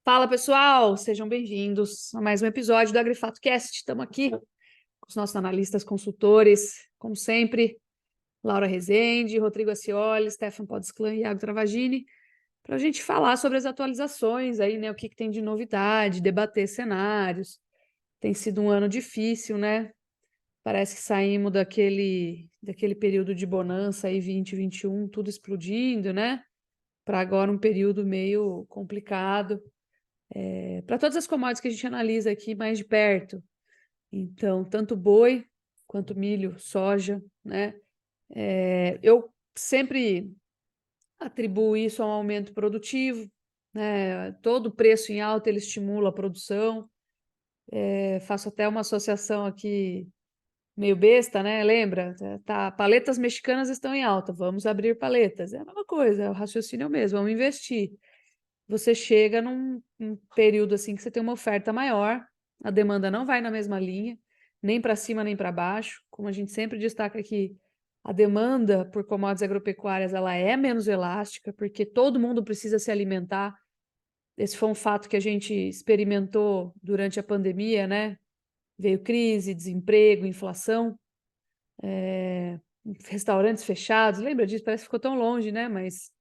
Fala, pessoal! Sejam bem-vindos a mais um episódio do Agrifato Cast. Estamos aqui com os nossos analistas, consultores, como sempre, Laura Rezende, Rodrigo Acioli, Stefan Podsklan e Iago Travagini, para a gente falar sobre as atualizações aí, né? O que tem de novidade, debater cenários. Tem sido um ano difícil, né? Parece que saímos daquele período de bonança aí, 2021, tudo explodindo, né? Para agora um período meio complicado. Para todas as commodities que a gente analisa aqui mais de perto. Então, tanto boi quanto milho, soja, né? Eu sempre atribuo isso a um aumento produtivo, né? Todo preço em alta ele estimula a produção. Faço até uma associação aqui meio besta, né? Lembra? Paletas mexicanas estão em alta, vamos abrir paletas. É a mesma coisa, o raciocínio é o mesmo, vamos investir. Você chega num período assim que você tem uma oferta maior, a demanda não vai na mesma linha, nem para cima nem para baixo, como a gente sempre destaca aqui, a demanda por commodities agropecuárias ela é menos elástica, porque todo mundo precisa se alimentar. Esse foi um fato que a gente experimentou durante a pandemia, né? Veio crise, desemprego, inflação, restaurantes fechados, lembra disso? Parece que ficou tão longe, né? Mas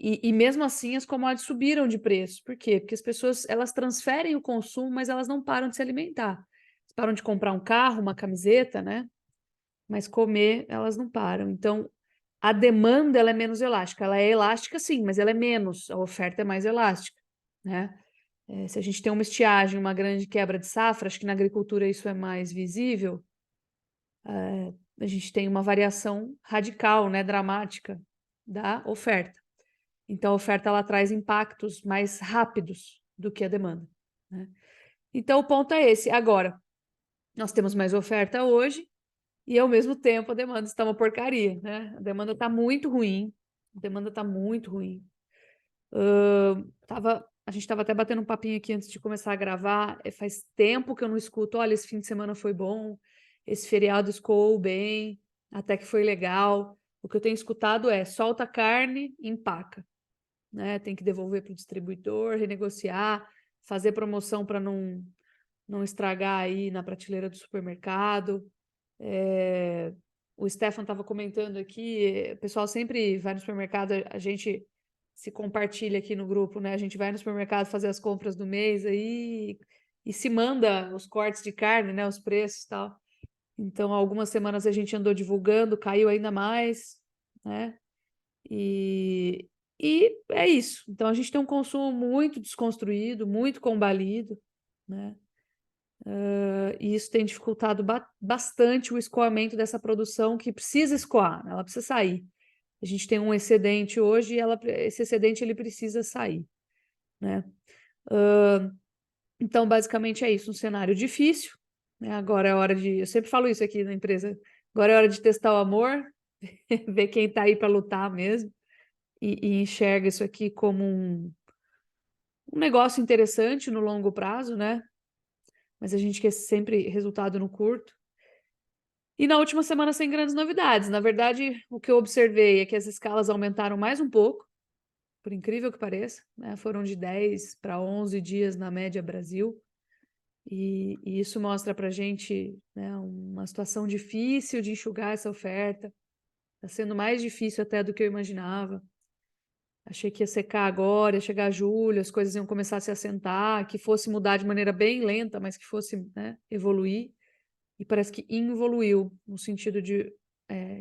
e mesmo assim as commodities subiram de preço. Por quê? Porque as pessoas elas transferem o consumo, mas elas não param de se alimentar. Elas param de comprar um carro, uma camiseta, né? Mas comer elas não param. Então a demanda ela é menos elástica. Ela é elástica sim, mas ela é menos. A oferta é mais elástica, né? Se a gente tem uma estiagem, uma grande quebra de safra, acho que na agricultura isso é mais visível. A gente tem uma variação radical, né? Dramática da oferta. Então, a oferta ela traz impactos mais rápidos do que a demanda, né? Então, o ponto é esse. Agora, nós temos mais oferta hoje e, ao mesmo tempo, a demanda está uma porcaria, né? A demanda está muito ruim. A demanda está muito ruim. A gente estava até batendo um papinho aqui antes de começar a gravar. Faz tempo que eu não escuto. Olha, esse fim de semana foi bom. Esse feriado escoou bem. Até que foi legal. O que eu tenho escutado é solta a carne, empaca, né? Tem que devolver para o distribuidor, renegociar, fazer promoção para não estragar aí na prateleira do supermercado. O Stefan estava comentando aqui, o pessoal sempre vai no supermercado, a gente se compartilha aqui no grupo, né? A gente vai no supermercado fazer as compras do mês aí e se manda os cortes de carne, né? Os preços e tal. Então, algumas semanas a gente andou divulgando, caiu ainda mais, né? E, e é isso. Então, a gente tem um consumo muito desconstruído, muito combalido, né? E isso tem dificultado bastante o escoamento dessa produção que precisa escoar, né? Ela precisa sair. A gente tem um excedente hoje e esse excedente ele precisa sair, né? Então, basicamente é isso, um cenário difícil, né? Agora é hora de... Eu sempre falo isso aqui na empresa. Agora é hora de testar o amor, ver quem está aí para lutar mesmo. E enxerga isso aqui como um negócio interessante no longo prazo, né? Mas a gente quer sempre resultado no curto. E na última semana sem grandes novidades. Na verdade, o que eu observei é que as escalas aumentaram mais um pouco, por incrível que pareça, né? Foram de 10 para 11 dias na média Brasil. E isso mostra para a gente, né, uma situação difícil de enxugar essa oferta. Está sendo mais difícil até do que eu imaginava. Achei que ia secar agora, ia chegar julho, as coisas iam começar a se assentar, que fosse mudar de maneira bem lenta, mas que fosse, né, evoluir. E parece que evoluiu no sentido de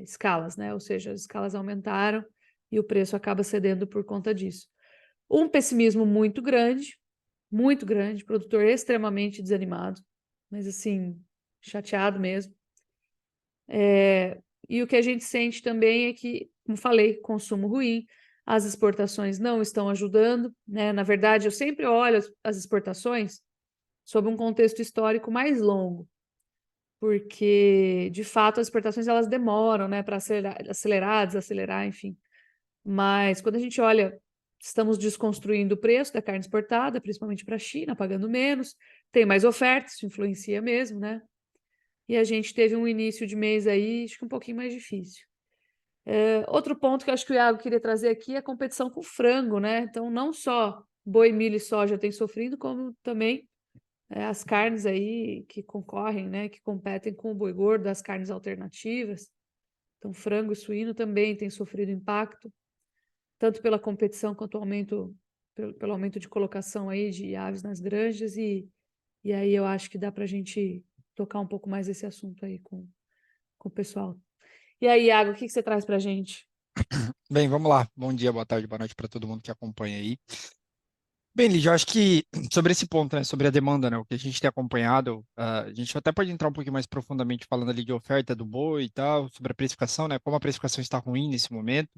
escalas, né? Ou seja, as escalas aumentaram e o preço acaba cedendo por conta disso. Um pessimismo muito grande, produtor extremamente desanimado, mas assim, chateado mesmo. E o que a gente sente também é que, como falei, consumo ruim, as exportações não estão ajudando, né? Na verdade, eu sempre olho as exportações sob um contexto histórico mais longo, porque, de fato, as exportações elas demoram, né, para desacelerar, enfim. Mas quando a gente olha, estamos desconstruindo o preço da carne exportada, principalmente para a China, pagando menos, tem mais ofertas, isso influencia mesmo, né? E a gente teve um início de mês aí, acho que um pouquinho mais difícil. Outro ponto que eu acho que o Iago queria trazer aqui é a competição com o frango, né? Então, não só boi, milho e soja têm sofrido, como também as carnes aí que concorrem, né, que competem com o boi gordo, as carnes alternativas. Então, frango e suíno também têm sofrido impacto, tanto pela competição quanto pelo aumento de colocação aí de aves nas granjas, e aí eu acho que dá para a gente tocar um pouco mais esse assunto aí com o pessoal. E aí, Iago, o que você traz para a gente? Bem, vamos lá. Bom dia, boa tarde, boa noite para todo mundo que acompanha aí. Bem, Lígia, eu acho que sobre esse ponto, né, sobre a demanda, né, o que a gente tem acompanhado, a gente até pode entrar um pouquinho mais profundamente falando ali de oferta do boi e tal, sobre a precificação, né, como a precificação está ruim nesse momento,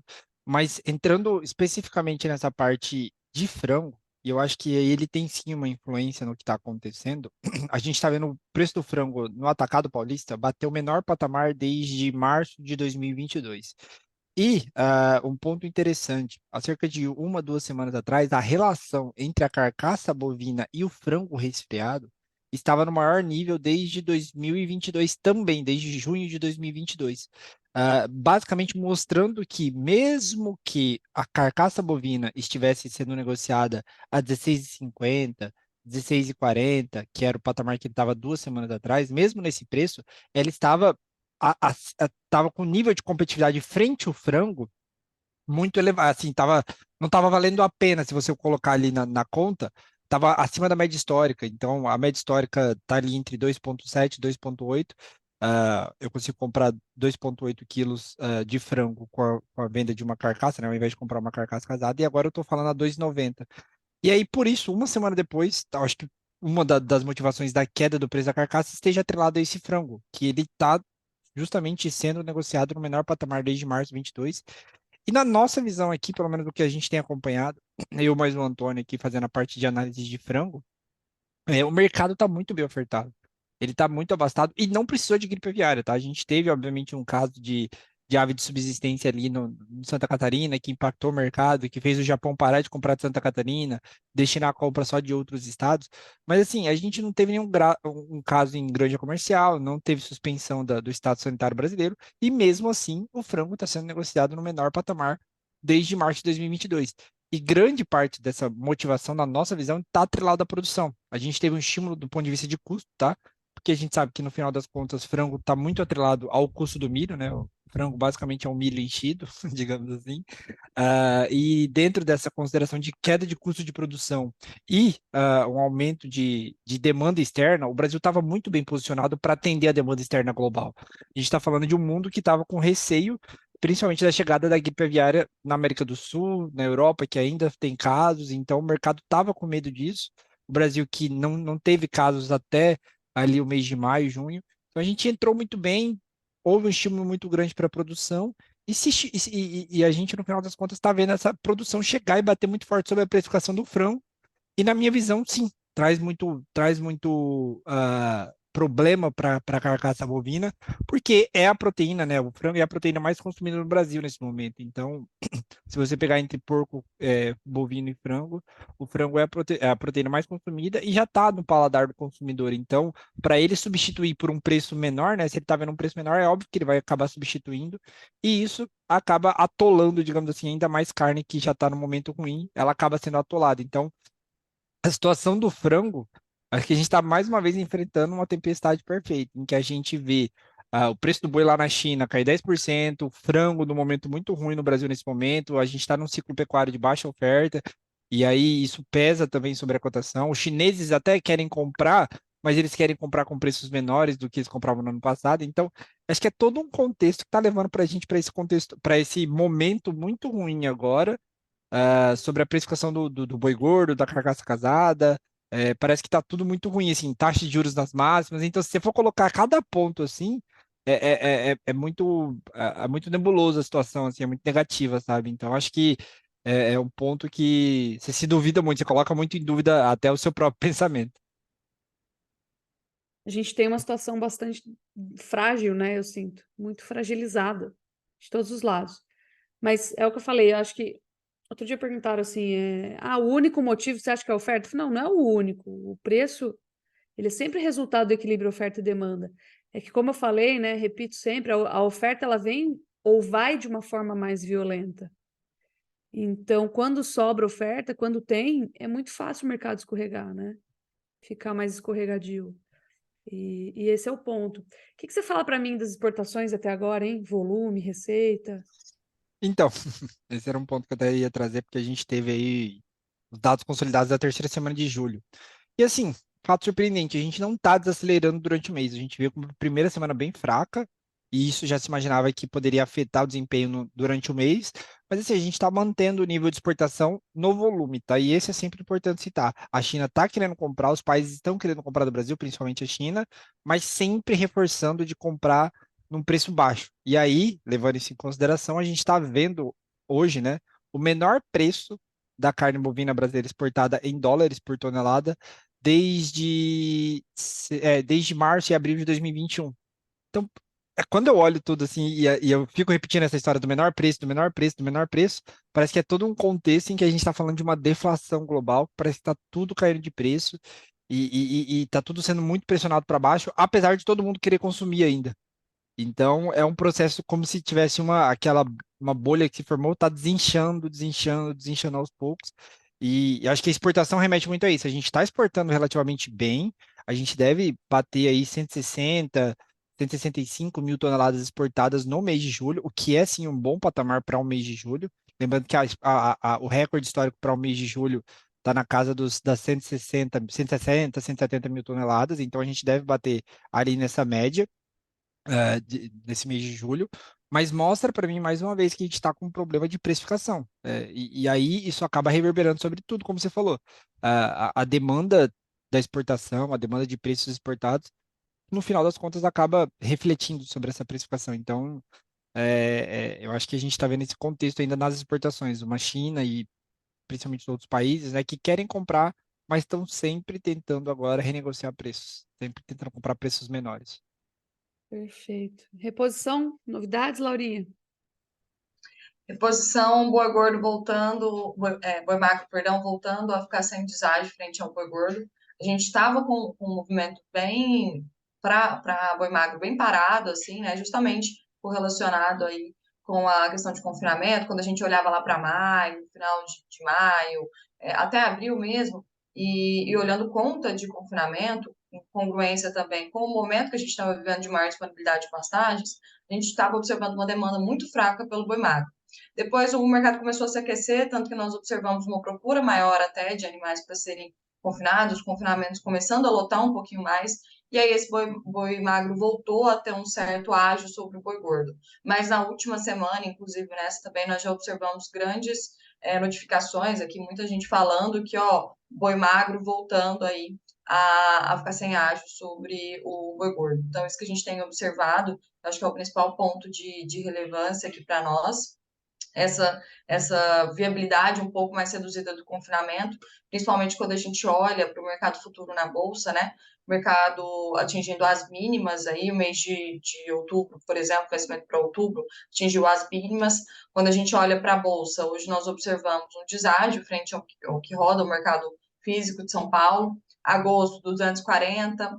mas entrando especificamente nessa parte de frango, e eu acho que ele tem sim uma influência no que está acontecendo. A gente está vendo o preço do frango no Atacado Paulista bater o menor patamar desde março de 2022. E um ponto interessante, há cerca de 1, 2 semanas atrás, a relação entre a carcaça bovina e o frango resfriado estava no maior nível desde 2022, também, desde junho de 2022. Basicamente mostrando que, mesmo que a carcaça bovina estivesse sendo negociada a 16,50, 16,40, que era o patamar que ele estava 2 semanas atrás, mesmo nesse preço, ela estava tava com nível de competitividade frente ao frango muito elevado, assim, não tava valendo a pena se você colocar ali na conta, tava acima da média histórica, então a média histórica tá ali entre 2,7 e 2,8. Eu consigo comprar 2,8 quilos de frango com a venda de uma carcaça, né, ao invés de comprar uma carcaça casada, e agora eu tô falando a 2,90. E aí, por isso, 1 semana depois, acho que uma das motivações da queda do preço da carcaça esteja atrelado a esse frango, que ele está justamente sendo negociado no menor patamar desde março de 22. E na nossa visão aqui, pelo menos do que a gente tem acompanhado, eu mais o Antônio aqui fazendo a parte de análise de frango, o mercado está muito bem ofertado. Ele está muito abastado e não precisou de gripe aviária, tá? A gente teve, obviamente, um caso de ave de subsistência ali no Santa Catarina que impactou o mercado, que fez o Japão parar de comprar de Santa Catarina, destinar a compra só de outros estados. Mas, assim, a gente não teve um caso em granja comercial, não teve suspensão do Estado Sanitário Brasileiro e, mesmo assim, o frango está sendo negociado no menor patamar desde março de 2022. E grande parte dessa motivação, na nossa visão, está atrelada à produção. A gente teve um estímulo do ponto de vista de custo, tá? Porque a gente sabe que no final das contas, frango está muito atrelado ao custo do milho, né? O frango basicamente é um milho enchido, digamos assim. E dentro dessa consideração de queda de custo de produção e um aumento de demanda externa, o Brasil estava muito bem posicionado para atender a demanda externa global. A gente está falando de um mundo que estava com receio, principalmente da chegada da gripe aviária na América do Sul, na Europa, que ainda tem casos, então o mercado estava com medo disso. O Brasil que não teve casos até ali o mês de maio, junho. Então a gente entrou muito bem, houve um estímulo muito grande para a produção. E a gente, no final das contas, está vendo essa produção chegar e bater muito forte sobre a precificação do frango. E na minha visão, sim, traz muito problema para a carcaça bovina, porque é a proteína, né? O frango é a proteína mais consumida no Brasil nesse momento. Então, se você pegar entre porco, bovino e frango, o frango é a proteína mais consumida e já está no paladar do consumidor. Então, para ele substituir por um preço menor, né? Se ele está vendo um preço menor, é óbvio que ele vai acabar substituindo, e isso acaba atolando, digamos assim, ainda mais carne que já está no momento ruim, ela acaba sendo atolada. Então, a situação do frango, acho que a gente está mais uma vez enfrentando uma tempestade perfeita, em que a gente vê o preço do boi lá na China cair 10%, o frango no momento muito ruim no Brasil nesse momento, a gente está num ciclo pecuário de baixa oferta, e aí isso pesa também sobre a cotação. Os chineses até querem comprar, mas eles querem comprar com preços menores do que eles compravam no ano passado. Então, acho que é todo um contexto que está levando para a gente para esse contexto, para esse momento muito ruim agora, sobre a precificação do boi gordo, da carcaça casada. Parece que está tudo muito ruim, assim, taxa de juros nas máximas. Então, se você for colocar cada ponto assim, é muito nebuloso a situação, assim, é muito negativa, sabe? Então, acho que é um ponto que você se duvida muito, você coloca muito em dúvida até o seu próprio pensamento. A gente tem uma situação bastante frágil, né? Eu sinto, muito fragilizada de todos os lados. Mas é o que eu falei, eu acho que outro dia perguntaram assim, o único motivo você acha que é a oferta? Eu falei, não, não é o único. O preço, ele é sempre resultado do equilíbrio oferta e demanda. É que, como eu falei, né, repito sempre, a oferta ela vem ou vai de uma forma mais violenta. Então, quando sobra oferta, quando tem, é muito fácil o mercado escorregar, né? Ficar mais escorregadio. E esse é o ponto. O que você fala para mim das exportações até agora, hein? Volume, receita? Então, esse era um ponto que eu até ia trazer, porque a gente teve aí os dados consolidados da terceira semana de julho. E assim, fato surpreendente, a gente não está desacelerando durante o mês. A gente viu como a primeira semana bem fraca, e isso já se imaginava que poderia afetar o desempenho durante o mês. Mas assim, a gente está mantendo o nível de exportação no volume, tá? E esse é sempre importante citar. A China está querendo comprar, os países estão querendo comprar do Brasil, principalmente a China, mas sempre reforçando de comprar num preço baixo. E aí, levando isso em consideração, a gente está vendo hoje, né, o menor preço da carne bovina brasileira exportada em dólares por tonelada desde março e abril de 2021. Então, quando eu olho tudo assim e eu fico repetindo essa história do menor preço, do menor preço, do menor preço, parece que é todo um contexto em que a gente está falando de uma deflação global, parece que está tudo caindo de preço e está tudo sendo muito pressionado para baixo, apesar de todo mundo querer consumir ainda. Então, é um processo como se tivesse uma bolha que se formou, está desinchando, desinchando, desinchando aos poucos. E eu acho que a exportação remete muito a isso. A gente está exportando relativamente bem, a gente deve bater aí 160, 165 mil toneladas exportadas no mês de julho, o que é sim um bom patamar para um mês de julho. Lembrando que o recorde histórico para o mês de julho está na casa das 170 mil toneladas, então a gente deve bater ali nessa média nesse mês de julho, mas mostra para mim mais uma vez que a gente está com um problema de precificação. E aí isso acaba reverberando sobre tudo, como você falou. A demanda da exportação, a demanda de preços exportados, no final das contas acaba refletindo sobre essa precificação. Então, eu acho que a gente está vendo esse contexto ainda nas exportações, uma China e principalmente outros países, né, que querem comprar, mas estão sempre tentando agora renegociar preços, sempre tentando comprar preços menores. Perfeito. Reposição, novidades, Laurinha? Reposição, boi gordo voltando, boi magro, perdão, voltando a ficar sem deságio frente ao boi gordo. A gente estava com um movimento bem para boi magro bem parado, assim, né? Justamente correlacionado aí com a questão de confinamento, quando a gente olhava lá para maio, final de maio, até abril mesmo, e olhando conta de confinamento, em congruência também com o momento que a gente estava vivendo de maior disponibilidade de pastagens, a gente estava observando uma demanda muito fraca pelo boi magro. Depois o mercado começou a se aquecer, tanto que nós observamos uma procura maior até de animais para serem confinados, os confinamentos começando a lotar um pouquinho mais, e aí esse boi magro voltou a ter um certo ágio sobre o boi gordo. Mas na última semana, inclusive nessa também, nós já observamos grandes notificações aqui, muita gente falando que, ó, boi magro voltando aí a ficar sem ágio sobre o boi gordo. Então, isso que a gente tem observado, acho que é o principal ponto de relevância aqui para nós, essa viabilidade um pouco mais reduzida do confinamento, principalmente quando a gente olha para o mercado futuro na Bolsa, né? O mercado atingindo as mínimas aí, o mês de outubro, por exemplo, vencimento para outubro, atingiu as mínimas. Quando a gente olha para a Bolsa, hoje nós observamos um deságio frente ao que roda o mercado físico de São Paulo, agosto 240,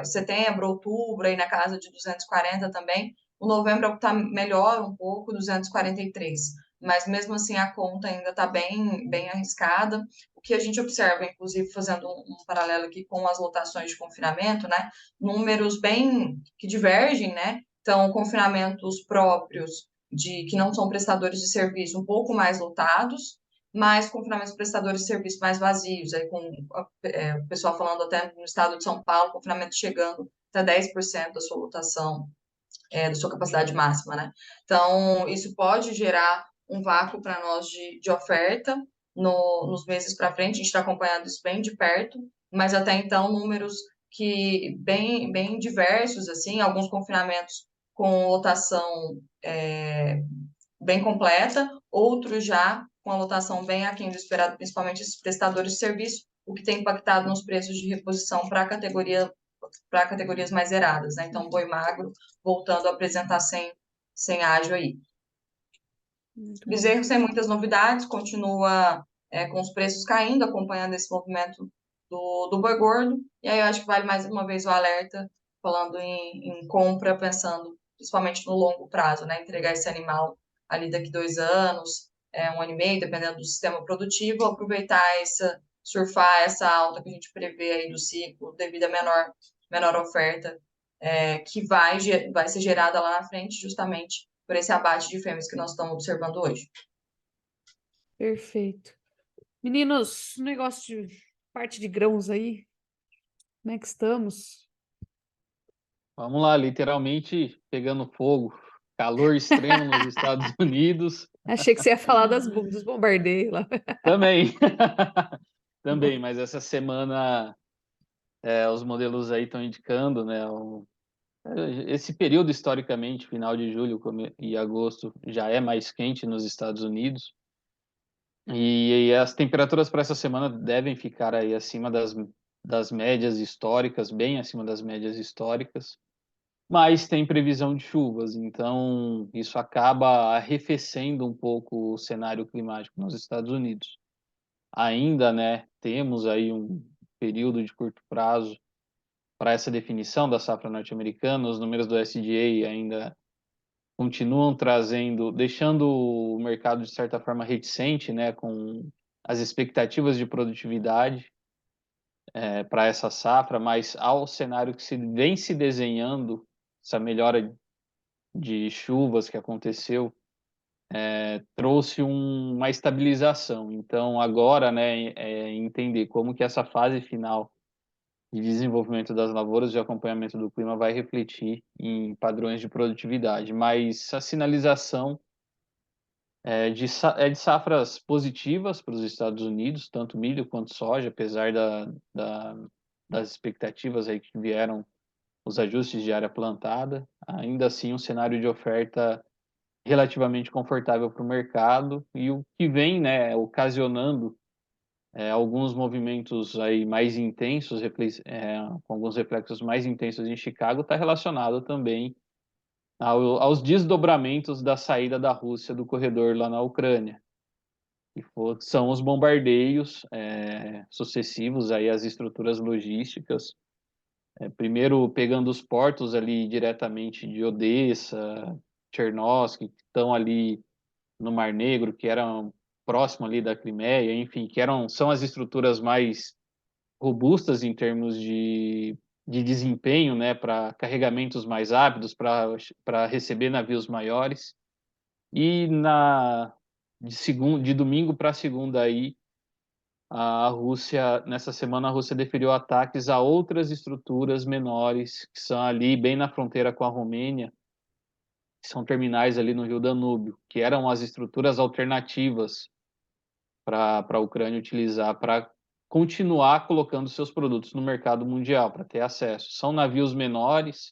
setembro, outubro, aí na casa de 240 também, o novembro está melhor um pouco, 243. Mas mesmo assim a conta ainda está bem arriscada. O que a gente observa, inclusive fazendo um paralelo aqui com as lotações de confinamento, né? Números bem que divergem, né? Então, confinamentos próprios de que não são prestadores de serviço um pouco mais lotados, mas confinamentos prestadores de serviço mais vazios, aí com o pessoal falando até no estado de São Paulo, confinamento chegando até 10% da sua lotação da sua capacidade máxima, né? Então, isso pode gerar um vácuo para nós de oferta nos meses para frente, a gente está acompanhando isso bem de perto, mas até então números que bem diversos, assim, alguns confinamentos com lotação bem completa, outros já com a lotação bem aquém do esperado, principalmente esses prestadores de serviço, o que tem impactado nos preços de reposição para categorias mais zeradas, né? Então, boi magro voltando a apresentar sem ágio aí. Bezerro sem muitas novidades, continua com os preços caindo, acompanhando esse movimento do boi gordo. E aí eu acho que vale mais uma vez o alerta, falando em compra, pensando principalmente no longo prazo, né? Entregar esse animal ali daqui 2 anos, um ano e meio, dependendo do sistema produtivo, aproveitar surfar essa alta que a gente prevê aí do ciclo devido à menor oferta que vai ser gerada lá na frente, justamente por esse abate de fêmeas que nós estamos observando hoje. Perfeito. Meninos, negócio de parte de grãos aí, como é que estamos? Vamos lá, literalmente pegando fogo, calor extremo nos Estados Unidos. Achei que você ia falar dos bombardeios lá. Também, também, mas essa semana os modelos aí estão indicando, né, esse período historicamente, final de julho e agosto, já é mais quente nos Estados Unidos. E as temperaturas para essa semana devem ficar aí acima das médias históricas, bem acima das médias históricas. Mas tem previsão de chuvas, então isso acaba arrefecendo um pouco o cenário climático nos Estados Unidos. Ainda, né, temos aí um período de curto prazo para essa definição da safra norte-americana. Os números do SDA ainda continuam deixando o mercado de certa forma reticente, né, com as expectativas de produtividade para essa safra, mas ao cenário que vem se desenhando, essa melhora de chuvas que aconteceu trouxe uma estabilização. Então agora, né, entender como que essa fase final de desenvolvimento das lavouras de acompanhamento do clima vai refletir em padrões de produtividade. Mas a sinalização de safras positivas para os Estados Unidos, tanto milho quanto soja, apesar das expectativas aí que vieram os ajustes de área plantada, ainda assim um cenário de oferta relativamente confortável para o mercado, e o que vem, né, ocasionando alguns movimentos aí mais intensos, com alguns reflexos mais intensos em Chicago, está relacionado também aos desdobramentos da saída da Rússia do corredor lá na Ucrânia, que são os bombardeios sucessivos aí às estruturas logísticas, primeiro pegando os portos ali diretamente de Odessa, Chernovsk, que estão ali no Mar Negro, que eram próximo ali da Crimeia, enfim, são as estruturas mais robustas em termos de desempenho, né, para carregamentos mais rápidos, para receber navios maiores. E de domingo para segunda aí, nessa semana a Rússia deferiu ataques a outras estruturas menores, que são ali bem na fronteira com a Romênia, que são terminais ali no Rio Danúbio, que eram as estruturas alternativas para a Ucrânia utilizar para continuar colocando seus produtos no mercado mundial, para ter acesso. São navios menores,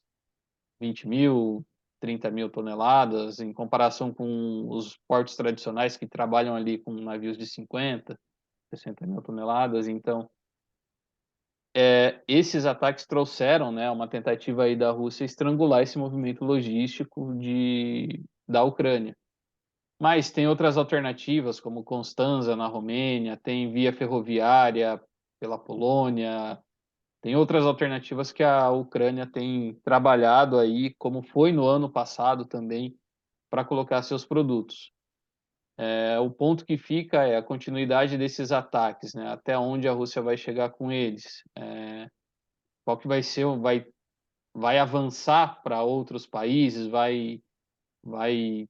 20 mil, 30 mil toneladas, em comparação com os portos tradicionais que trabalham ali com navios de 50, 60 mil toneladas. Então, esses ataques trouxeram, né, uma tentativa aí da Rússia estrangular esse movimento logístico da Ucrânia. Mas tem outras alternativas, como Constanza, na Romênia, tem via ferroviária pela Polônia, tem outras alternativas que a Ucrânia tem trabalhado aí, como foi no ano passado também, para colocar seus produtos. O ponto que fica é a continuidade desses ataques, né? Até onde a Rússia vai chegar com eles. Qual que vai ser, vai avançar para outros países, vai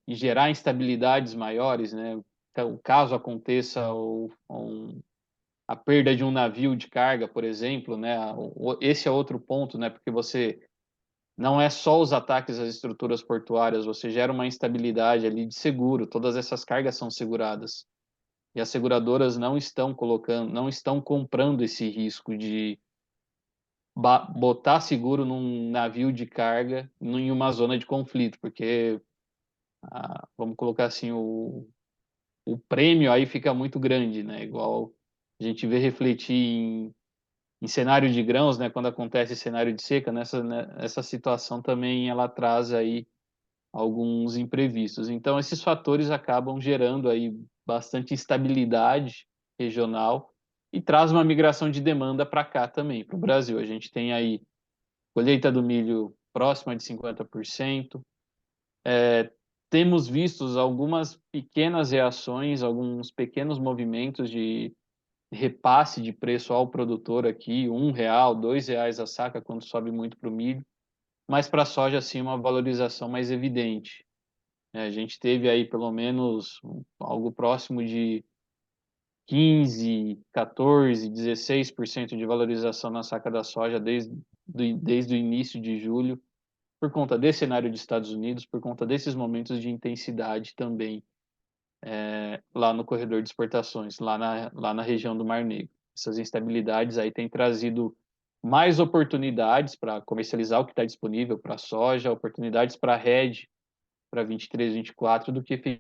gerar instabilidades maiores, né? Então, caso aconteça a perda de um navio de carga, por exemplo, né? Esse é outro ponto, né? Porque você não é só os ataques às estruturas portuárias, você gera uma instabilidade ali de seguro. Todas essas cargas são seguradas e as seguradoras não estão comprando esse risco de botar seguro num navio de carga em uma zona de conflito, porque vamos colocar assim, o prêmio aí fica muito grande, né? Igual a gente vê refletir em cenário de grãos, né? Quando acontece cenário de seca, essa situação também ela traz aí alguns imprevistos. Então, esses fatores acabam gerando aí bastante instabilidade regional e traz uma migração de demanda para cá também, para o Brasil. A gente tem aí colheita do milho próxima de 50%, temos visto algumas pequenas reações, alguns pequenos movimentos de repasse de preço ao produtor aqui, R$ 1, R$ 2 a saca quando sobe muito para o milho, mas para a soja, sim, uma valorização mais evidente. A gente teve aí pelo menos algo próximo de 15, 14, 16% de valorização na saca da soja desde o início de julho, por conta desse cenário dos Estados Unidos, por conta desses momentos de intensidade também lá no corredor de exportações, lá na região do Mar Negro. Essas instabilidades aí têm trazido mais oportunidades para comercializar o que está disponível para a soja, oportunidades para a hedge para 23, 24, do que